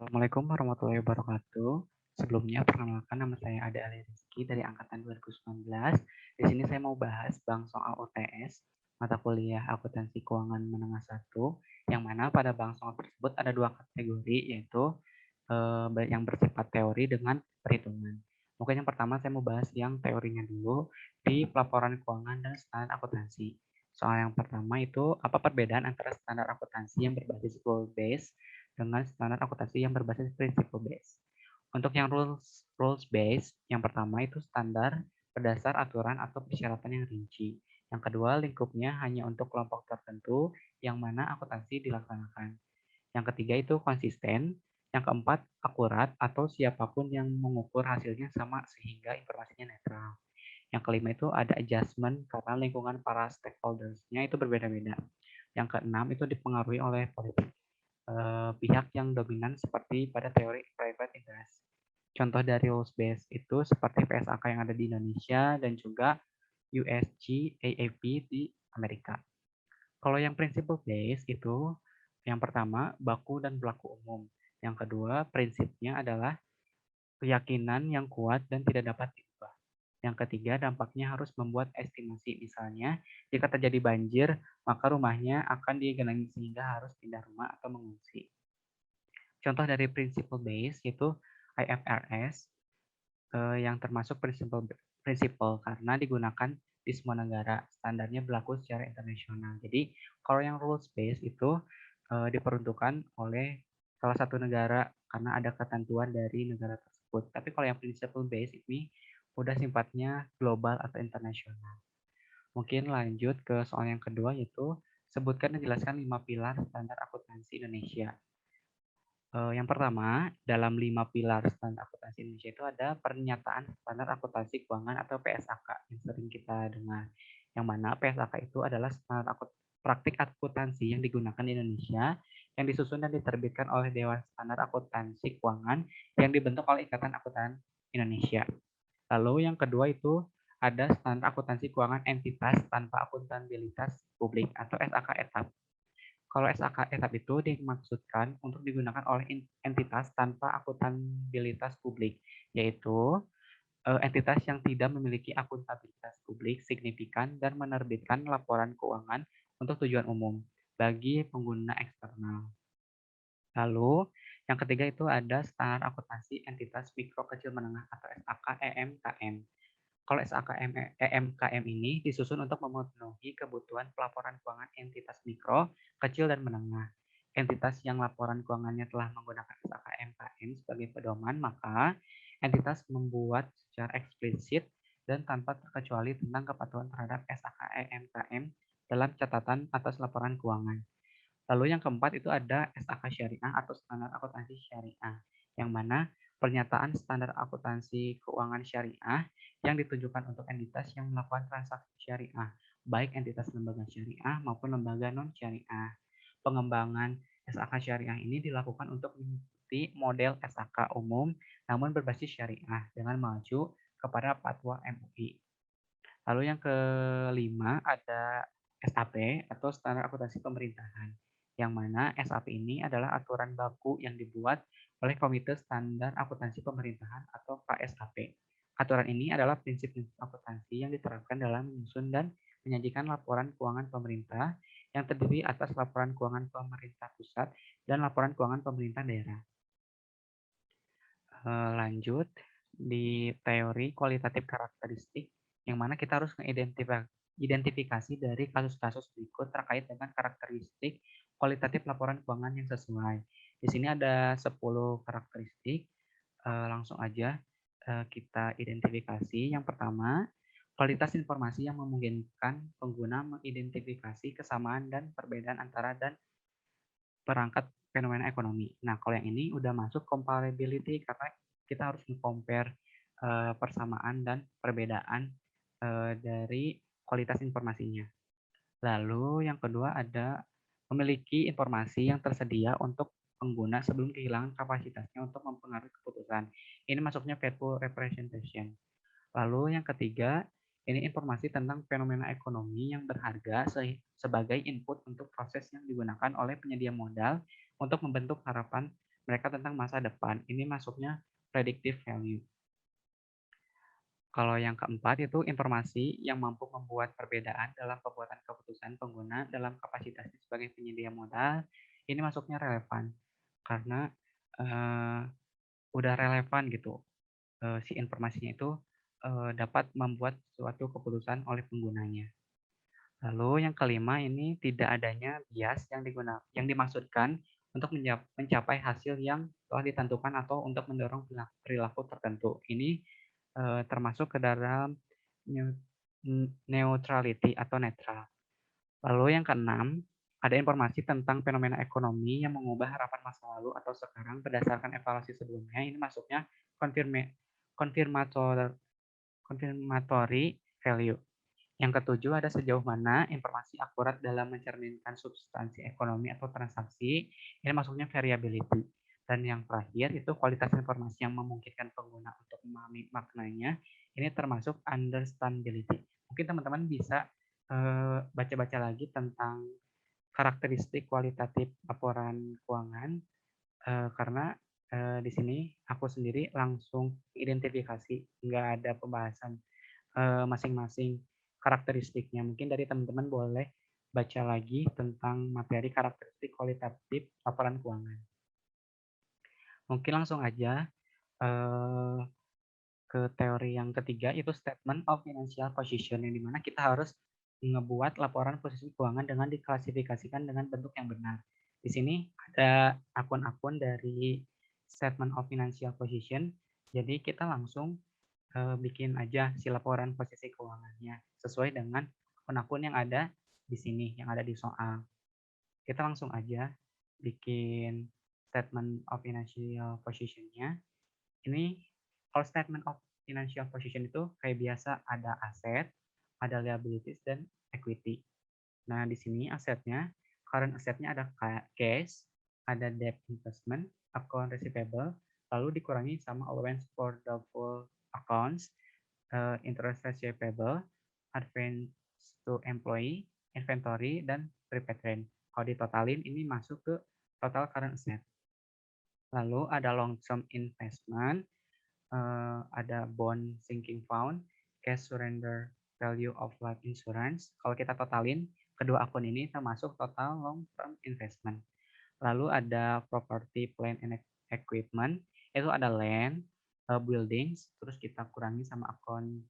Assalamualaikum warahmatullahi wabarakatuh. Sebelumnya perkenalkan nama saya Ade Ali Rizky dari angkatan 2019. Di sini saya mau bahas bank soal UTS, mata kuliah akuntansi keuangan menengah 1, yang mana pada bank soal tersebut ada dua kategori, yaitu yang bersifat teori dengan perhitungan. Mungkin yang pertama saya mau bahas yang teorinya dulu di pelaporan keuangan dan standar akuntansi. Soal yang pertama itu apa perbedaan antara standar akuntansi yang berbasis rule based dengan standar akuntansi yang berbasis principle based. Untuk yang rules based, yang pertama itu standar berdasar aturan atau persyaratan yang rinci. Yang kedua, lingkupnya hanya untuk kelompok tertentu yang mana akuntansi dilaksanakan. Yang ketiga itu konsisten. Yang keempat, akurat atau siapapun yang mengukur hasilnya sama sehingga informasinya netral. Yang kelima itu ada adjustment karena lingkungan para stakeholders-nya itu berbeda-beda. Yang keenam itu dipengaruhi oleh politik pihak yang dominan seperti pada teori private interest. Contoh dari rules based itu seperti PSAK yang ada di Indonesia dan juga USG AAP di Amerika. Kalau yang principle based itu yang pertama baku dan berlaku umum. Yang kedua prinsipnya adalah keyakinan yang kuat dan tidak dapat diubah. Yang ketiga, dampaknya harus membuat estimasi. Misalnya, jika terjadi banjir, maka rumahnya akan digenangi sehingga harus pindah rumah atau mengungsi. Contoh dari principle base yaitu IFRS yang termasuk principle karena digunakan di semua negara. Standarnya berlaku secara internasional. Jadi kalau yang rules based itu diperuntukkan oleh salah satu negara karena ada ketentuan dari negara tersebut. Tapi kalau yang principle based ini udah sifatnya global atau internasional. Mungkin lanjut ke soal yang kedua yaitu sebutkan dan jelaskan 5 pilar standar akuntansi Indonesia. Yang pertama, dalam 5 pilar standar akuntansi Indonesia itu ada pernyataan standar akuntansi keuangan atau PSAK yang sering kita dengar. Yang mana PSAK itu adalah standar praktik akuntansi yang digunakan di Indonesia yang disusun dan diterbitkan oleh Dewan Standar Akuntansi Keuangan yang dibentuk oleh Ikatan Akuntan Indonesia. Lalu yang kedua itu ada standar akuntansi keuangan entitas tanpa akuntabilitas publik atau SAK etap. Kalau SAK etap itu dimaksudkan untuk digunakan oleh entitas tanpa akuntabilitas publik, yaitu entitas yang tidak memiliki akuntabilitas publik signifikan dan menerbitkan laporan keuangan untuk tujuan umum bagi pengguna eksternal. Lalu, yang ketiga itu ada standar akuntansi entitas mikro kecil menengah atau SAK EMKM. Kalau SAKM EMKM ini disusun untuk memenuhi kebutuhan pelaporan keuangan entitas mikro, kecil, dan menengah. Entitas yang laporan keuangannya telah menggunakan SAKMKM sebagai pedoman, maka entitas membuat secara eksplisit dan tanpa terkecuali tentang kepatuhan terhadap SAKMKM dalam catatan atas laporan keuangan. Lalu yang keempat itu ada SAK Syariah atau Standar Akuntansi Syariah, yang mana pernyataan standar akuntansi keuangan syariah yang ditujukan untuk entitas yang melakukan transaksi syariah, baik entitas lembaga syariah maupun lembaga non-syariah. Pengembangan SAK Syariah ini dilakukan untuk mengikuti model SAK umum namun berbasis syariah dengan mengacu kepada fatwa MUI. Lalu yang kelima ada SAP atau Standar Akuntansi Pemerintahan, yang mana SAP ini adalah aturan baku yang dibuat oleh Komite Standar Akuntansi Pemerintahan atau KSAP. Aturan ini adalah prinsip-prinsip akuntansi yang diterapkan dalam menyusun dan menyajikan laporan keuangan pemerintah yang terdiri atas laporan keuangan pemerintah pusat dan laporan keuangan pemerintah daerah. Lanjut di teori kualitatif karakteristik yang mana kita harus mengidentifikasi dari kasus-kasus berikut terkait dengan karakteristik kualitatif laporan keuangan yang sesuai. Di sini ada 10 karakteristik. Langsung aja kita identifikasi. Yang pertama, kualitas informasi yang memungkinkan pengguna mengidentifikasi kesamaan dan perbedaan antara dan perangkat fenomena ekonomi. Nah, kalau yang ini udah masuk comparability karena kita harus compare persamaan dan perbedaan dari kualitas informasinya. Lalu yang kedua ada memiliki informasi yang tersedia untuk pengguna sebelum kehilangan kapasitasnya untuk mempengaruhi keputusan. Ini masuknya faithful representation. Lalu yang ketiga, ini informasi tentang fenomena ekonomi yang berharga sebagai input untuk proses yang digunakan oleh penyedia modal untuk membentuk harapan mereka tentang masa depan. Ini masuknya predictive value. Kalau yang keempat itu informasi yang mampu membuat perbedaan dalam pembuatan keputusan pengguna dalam kapasitasnya sebagai penyedia modal. Ini masuknya relevan karena uh, udah relevan gitu. Si informasinya itu dapat membuat suatu keputusan oleh penggunanya. Lalu yang kelima ini tidak adanya bias yang dimaksudkan untuk mencapai hasil yang telah ditentukan atau untuk mendorong perilaku tertentu. Ini termasuk ke dalam neutrality atau netral. Lalu yang keenam, ada informasi tentang fenomena ekonomi yang mengubah harapan masa lalu atau sekarang berdasarkan evaluasi sebelumnya. Ini masuknya confirmatory value. Yang ketujuh, ada sejauh mana informasi akurat dalam mencerminkan substansi ekonomi atau transaksi. Ini masuknya variability. Dan yang terakhir itu kualitas informasi yang memungkinkan pengguna untuk memahami maknanya. Ini termasuk understandability. Mungkin teman-teman bisa baca-baca lagi tentang karakteristik kualitatif laporan keuangan karena di sini aku sendiri langsung identifikasi, nggak ada pembahasan masing-masing karakteristiknya. Mungkin dari teman-teman boleh baca lagi tentang materi karakteristik kualitatif laporan keuangan. Mungkin langsung aja ke teori yang ketiga, itu statement of financial position, yang dimana kita harus ngebuat laporan posisi keuangan dengan diklasifikasikan dengan bentuk yang benar. Di sini ada akun-akun dari statement of financial position, jadi kita langsung bikin aja si laporan posisi keuangannya sesuai dengan akun-akun yang ada di sini, yang ada di soal. Kita langsung aja bikin statement of financial position-nya. Ini kalau statement of financial position itu kayak biasa ada aset, ada liabilities, dan equity. Nah, di sini asetnya, current asetnya ada cash, ada debt investment, account receivable, lalu dikurangi sama allowance for doubtful accounts, interest receivable, advance to employee, inventory, dan prepaid rent. Kalau ditotalin, ini masuk ke total current asset. Lalu ada long term investment, ada bond sinking fund, cash surrender value of life insurance. Kalau kita totalin, kedua akun ini termasuk total long term investment. Lalu ada property, plant, and equipment, itu ada land, buildings, terus kita kurangi sama akun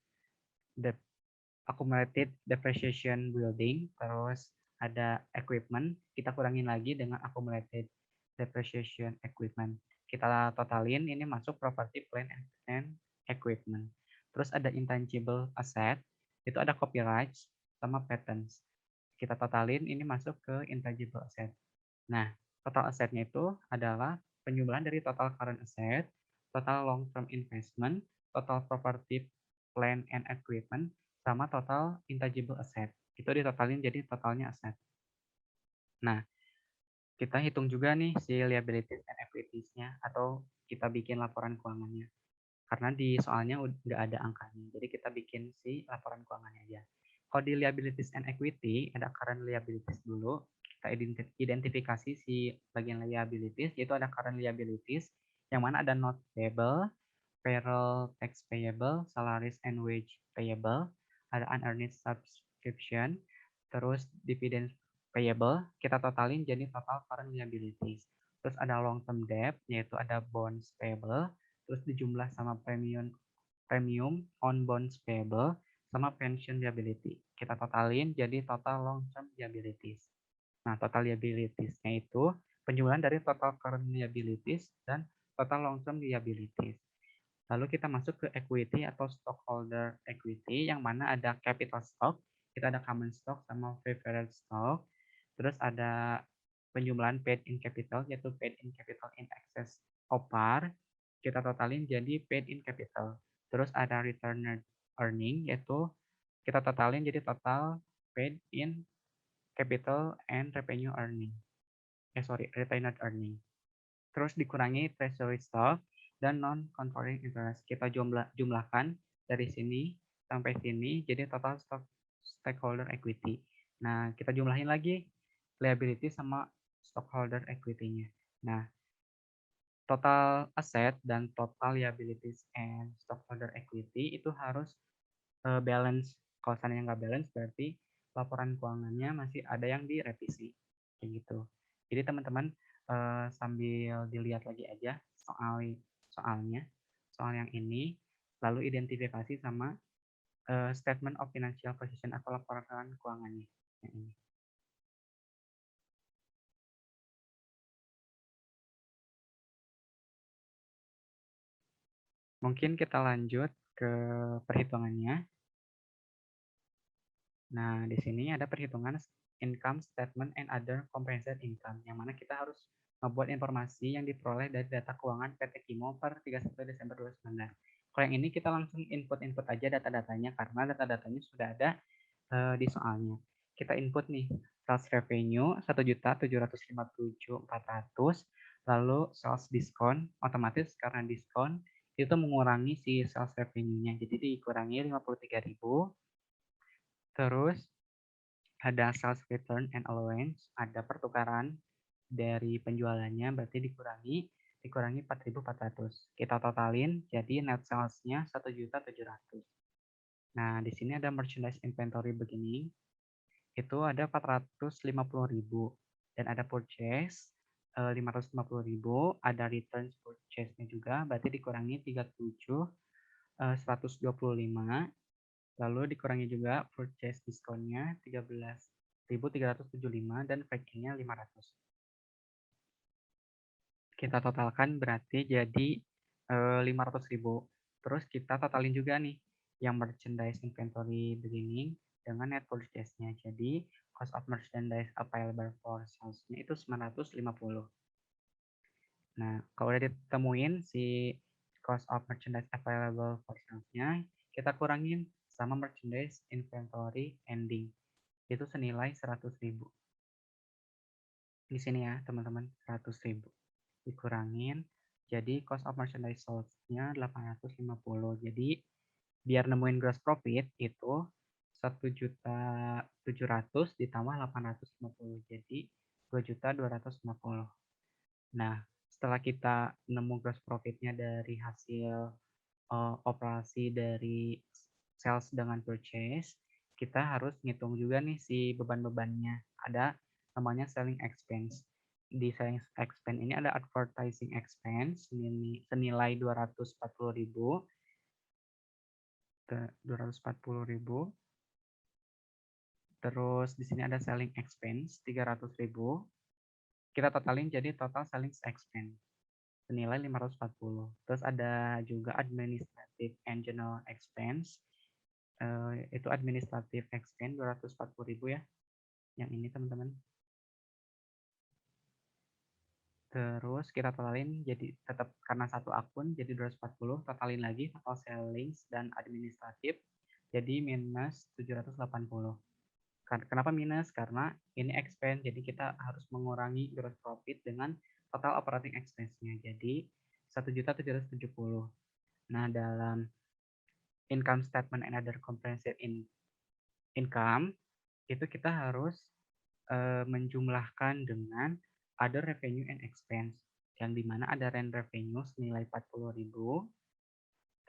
accumulated depreciation building, terus ada equipment, kita kurangin lagi dengan accumulated depreciation equipment. Kita totalin, ini masuk property, plant, and equipment. Terus ada intangible asset, itu ada copyrights sama patents. Kita totalin, ini masuk ke intangible asset. Nah, total assetnya itu adalah penjumlahan dari total current asset, total long term investment, total property, plant, and equipment, sama total intangible asset. Itu ditotalin jadi totalnya aset. Nah, kita hitung juga nih si liabilities and equities-nya, atau kita bikin laporan keuangannya. Karena di soalnya nggak ada angkanya, jadi kita bikin si laporan keuangannya aja. Kalau di liabilities and equity, ada current liabilities dulu. Kita identifikasi si bagian liabilities, yaitu ada current liabilities, yang mana ada note payable, payroll tax payable, salaries and wage payable, ada unearned subscription, terus dividend payable, kita totalin jadi total current liabilities. Terus ada long term debt, yaitu ada bonds payable, terus dijumlah sama premium on bonds payable, sama pension liability. Kita totalin jadi total long term liabilities. Nah, total liabilities-nya itu penjumlahan dari total current liabilities dan total long term liabilities. Lalu kita masuk ke equity atau stockholder equity, yang mana ada capital stock, kita ada common stock sama preferred stock. Terus ada penjumlahan paid in capital, yaitu paid in capital in excess of par. Kita totalin jadi paid in capital. Terus ada returned earning, yaitu kita totalin jadi total paid in capital and revenue earning. Retained earning. Terus dikurangi treasury stock dan non-controlling interest. Kita jumlahkan dari sini sampai sini, jadi total stockholder equity. Nah, kita jumlahin lagi liability sama stockholder equity-nya. Nah, total asset dan total liabilities and stockholder equity itu harus balance. Kalau seandainya nggak balance berarti laporan keuangannya masih ada yang direvisi kayak gitu. Jadi teman-teman sambil dilihat lagi aja soal yang ini, lalu identifikasi sama statement of financial position atau laporan keuangannya yang ini. Mungkin kita lanjut ke perhitungannya. Nah, di sini ada perhitungan income statement and other comprehensive income, yang mana kita harus membuat informasi yang diperoleh dari data keuangan PT Kimo per 31 Desember 2019. Kalau yang ini kita langsung input aja data-datanya, karena data-datanya sudah ada di soalnya. Kita input nih, sales revenue 1.757.400, lalu sales discount, otomatis karena diskon itu mengurangi si sales revenue-nya, jadi dikurangi 53.000. Terus ada sales return and allowance, ada pertukaran dari penjualannya, berarti dikurangi 4.400. Kita totalin jadi net sales-nya 1.700.000. Nah, di sini ada merchandise inventory begini, itu ada 450.000 dan ada purchase 550.000, ada returns purchase-nya juga, berarti dikurangi 125, lalu dikurangi juga purchase diskonnya 13.375 dan packing-nya 500. Kita totalkan berarti jadi 500.000. Terus kita totalin juga nih yang merchandise inventory beginning dengan net purchase-nya. Jadi cost of merchandise available for sales-nya itu 950. Nah, kalau udah ditemuin si cost of merchandise available for sales-nya, kita kurangin sama merchandise inventory ending. Itu senilai 100.000. Di sini ya, teman-teman, 100.000. Dikurangin, jadi cost of merchandise sold-nya 850. Jadi, biar nemuin gross profit itu 1.700.000 ditambah 850. Jadi, 2.250. Nah, setelah kita nemu gross profit-nya dari hasil operasi dari sales dengan purchase, kita harus ngitung juga nih si beban-bebannya. Ada namanya selling expense. Di selling expense ini ada advertising expense senilai 240.000. 240.000. Terus di sini ada selling expense 300.000. Kita totalin jadi total selling expense senilai 540. Terus ada juga administrative and general expense. Itu administrative expense 240.000 ya. Yang ini teman-teman. Terus kita totalin jadi tetap karena satu akun jadi 240, totalin lagi total sales dan administratif jadi minus 780. Kenapa minus? Karena ini expense, jadi kita harus mengurangi gross profit dengan total operating expense-nya. Jadi 1.770. Nah, dalam income statement and other comprehensive income itu kita harus menjumlahkan dengan other revenue and expense, yang dimana ada rent revenue senilai 40.000,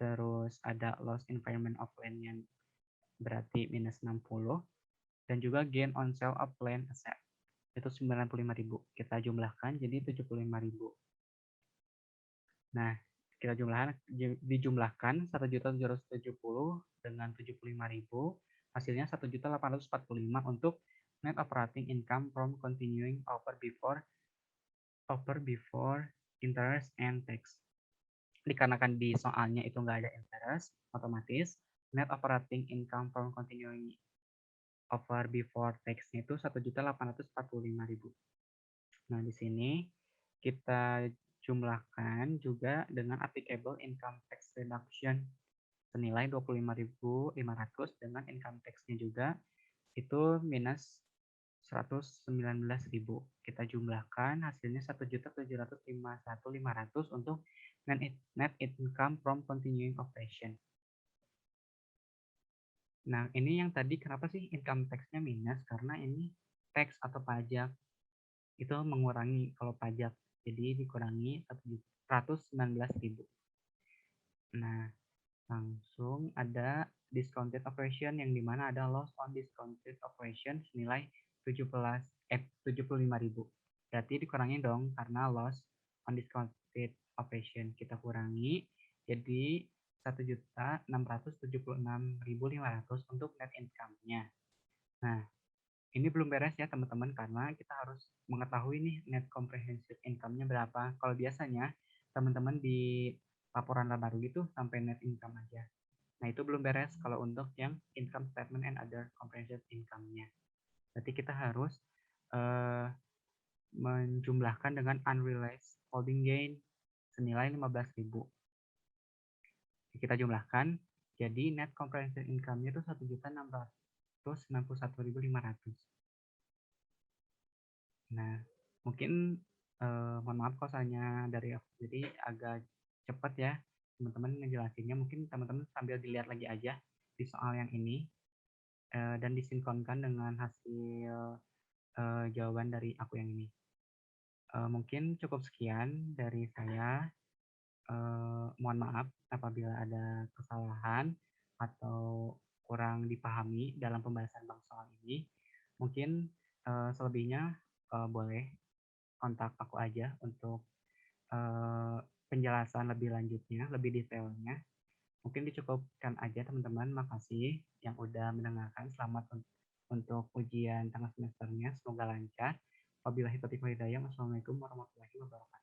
terus ada loss environment of land yang berarti minus 60, dan juga gain on sale of land asset itu 95.000. Kita jumlahkan jadi 75.000. Nah, kita dijumlahkan 1.770 dengan 75.000, hasilnya 1.845 untuk net operating income from continuing over before interest and tax. Dikarenakan di soalnya itu nggak ada interest, otomatis net operating income from continuing over before tax-nya itu 1.845.000. Nah, di sini kita jumlahkan juga dengan applicable income tax reduction senilai 25.500 dengan income tax-nya juga itu minus 119.000. Kita jumlahkan hasilnya 1.751.500 untuk net income from continuing operation. Nah, ini yang tadi kenapa sih income tax-nya minus? Karena ini tax atau pajak itu mengurangi kalau pajak. Jadi dikurangi 119.000. Nah, langsung ada discounted operation yang dimana ada loss on discounted operation senilai 75.000. Berarti dikurangi dong karena loss on discounted operation kita kurangi jadi 1.676.500 untuk net income-nya. Nah, ini belum beres ya teman-teman karena kita harus mengetahui nih net comprehensive income-nya berapa. Kalau biasanya teman-teman di laporan laba rugi itu sampai net income aja. Nah, itu belum beres kalau untuk yang income statement and other comprehensive income-nya. Berarti kita harus menjumlahkan dengan unrealized holding gain senilai 15.000. Kita jumlahkan, jadi net comprehensive income-nya itu 1.691.500. Nah, mungkin mohon maaf kalau soalnya dari aku jadi agak cepat ya teman-teman ngejelasinnya. Mungkin teman-teman sambil dilihat lagi aja di soal yang ini dan disinkronkan dengan hasil jawaban dari aku yang ini. Mungkin cukup sekian dari saya. Mohon maaf apabila ada kesalahan atau kurang dipahami dalam pembahasan bang soal ini. Mungkin selebihnya boleh kontak aku aja untuk penjelasan lebih lanjutnya, lebih detailnya. Mungkin dicukupkan aja teman-teman. Makasih yang udah mendengarkan. Selamat untuk ujian tengah semesternya. Semoga lancar. Wabillahi taufiq wal hidayah. Wassalamualaikum warahmatullahi wabarakatuh.